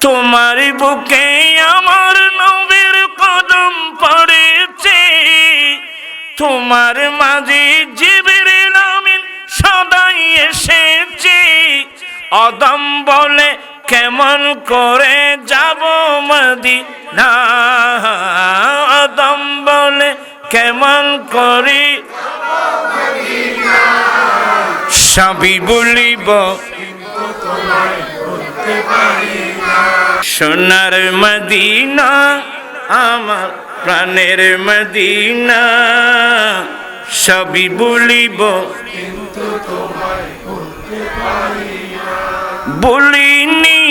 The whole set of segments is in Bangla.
তোমার বুকে আমার নবীর কদম পড়েছে, তোমার মাঝে জিবরিল আমিন সদাই এসেছে। অদম বলে কেমন করে যাব মদিনা, অদম বলে কেমন করে সবই বলিব সোনার মদিনা আমার প্রাণের মদিনা, সবই বলিব বলিনি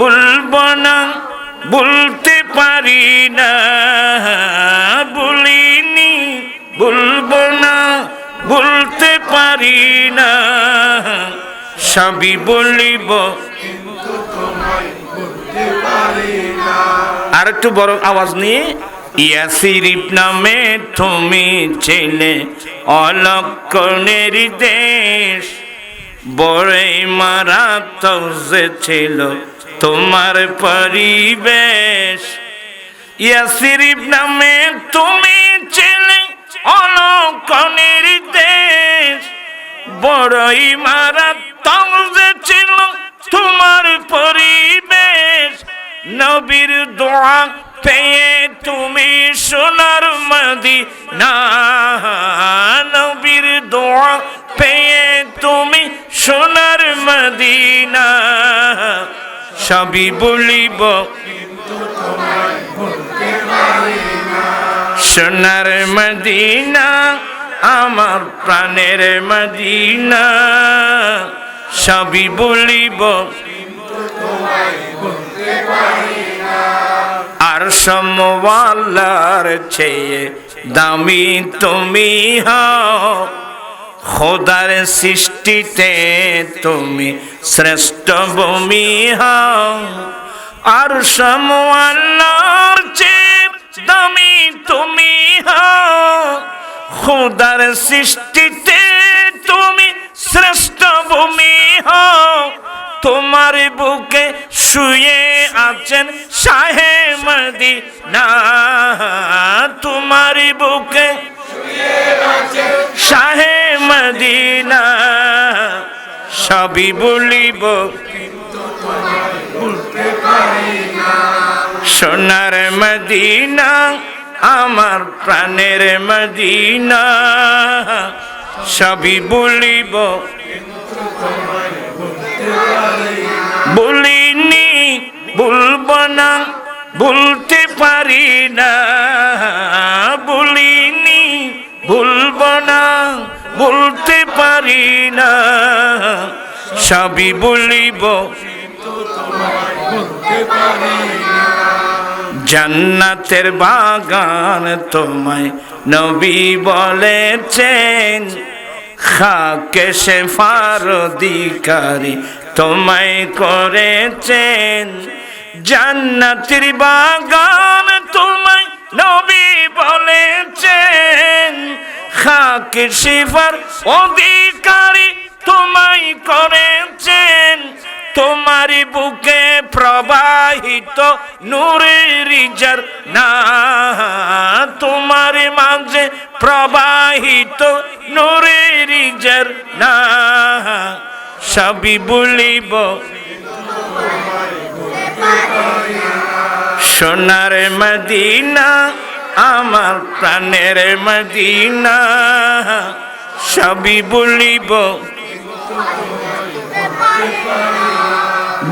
বলবো না বলতে পারি না, বলিনি বলবো না বলতে পারি না, সবই বলিব। আর একটু বড় আওয়াজ নিয়ে, ইয়াসরিব নামে তুমি ছিলে অলক্ষণের দেশ, বড়ই মারাত্মক যে ছিল তোমার পরিবেশ। ইয়াসরিব নামে তুমি ছিলে অলক্ষণের দেশ, বড়ই মারাত্মক যে ছিল তোমার পরিবেশ। নবীর দোয়া পেয়ে তুমি সোনার মদিনা, নবীর দোয়া পেয়ে তুমি সোনার মদিনা, সবই বলিব সোনার মদিনা আমার প্রাণের মদিনা, সবই বলিব। আর সমওয়ালার চেয়ে দামি তুমি হও, খোদার সৃষ্টিতে তুমি শ্রেষ্ঠ ভূমি হও। আর সমওয়ালার চেয়ে দামি তুমি হও, খোদার সৃষ্টিতে তুমি শ্রেষ্ঠ ভূমি হও। তোমার বুকে শুয়ে আছেন শাহে মদিনা, তোমার বুকে শাহে মদিনা, সবই বলিব সোনার মদিনা আমার প্রাণের মদিনা, সবই বলিব বলিনি বলবো না বলতে পারি না, বলিনি বলবো না বলতে পারি না, সবই বলিব। জান্নাতের বাগান তোমায় নবী বলেছেন, খাকে শেফার অধিকারী তোমায় করেছেন। জান্নাতের বাগান তোমায় নবী বলেছেন, খাকে শেফার অধিকারী তোমায় করেছেন। তোমার বুকে প্রবাহিত নূরের ঝরনা, তোমার মাঝে প্রবাহিত নূরের ঝরনা, সবই বলিব সোনার মদিনা আমার প্রাণের মদিনা, সবই বলিব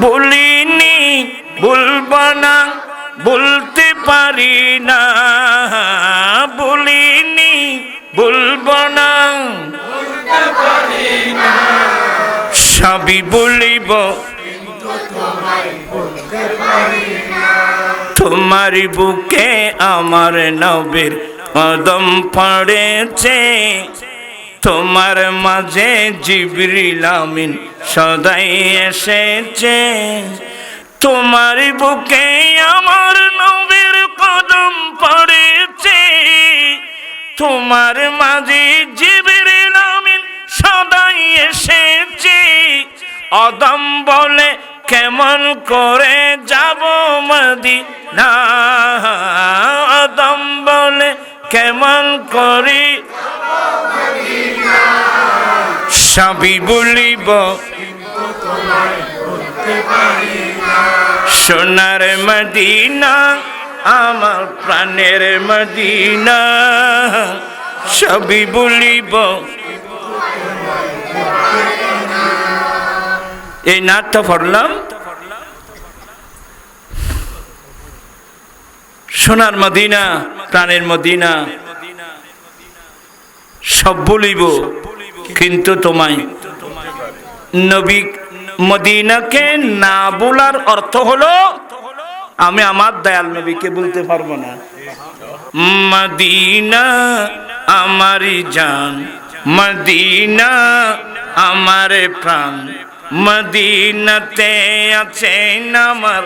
বলিনি বলবো না বলতে পারি না, বলিনি বলবো না সবই বলিব। তোমার বুকে আমার নবীর কদম পড়েছে, তোমার মাঝে জিবরিল আমিন সদাই এসেছে। তোমার বুকে আমার নবীর কদম পড়েছে, তোমার মাঝে জিবরিল আমিন সদাই এসেছে। অদম বলে কেমন করে যাব মদিনা দম বলে কেমন করি সবই বলিব সোনার মদিনা আমার প্রাণের মদিনা সবই বলিব। এই নাটটা পড়লাম সোনার মদিনা প্রাণের মদিনা সব বলিব, কিন্তু তোমায় নবী মদিনাকে না বলার অর্থ হলো আমি আমার দয়াল নবীকে বলতে পারবো না। মদিনা আমারি জান, মদিনা আমার প্রাণ, মদিনাতে আছেন আমার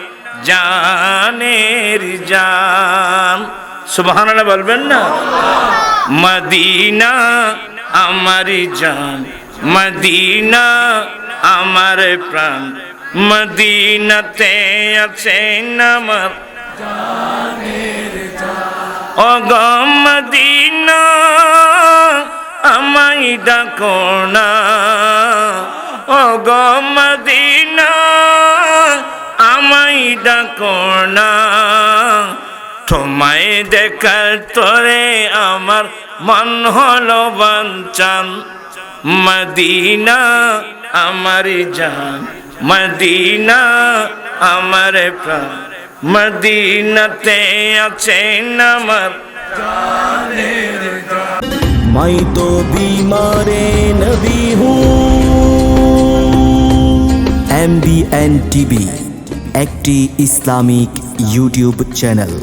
জানের জান। সুবহানাল্লাহ বলবেন না? মদিনা আমারি জান, মদিনা আমার প্রাণ, মদিনাতে আছেন আমার জানের জান। ও গো মদিনা আমায় ডাকো না, ও গো মদিনা আমায় ডাকো না, তোমায় দেখার তরে আমার মন হলো বাঞ্ছান। মদিনা আমার জান, মদিনা আমার প্রাণ, মদিনাতে আছেন আমার জানের জান। मैं तो बीमारे नबी हूँ। MBN TV একটি ইসলামিক ইউটিউব চ্যানেল।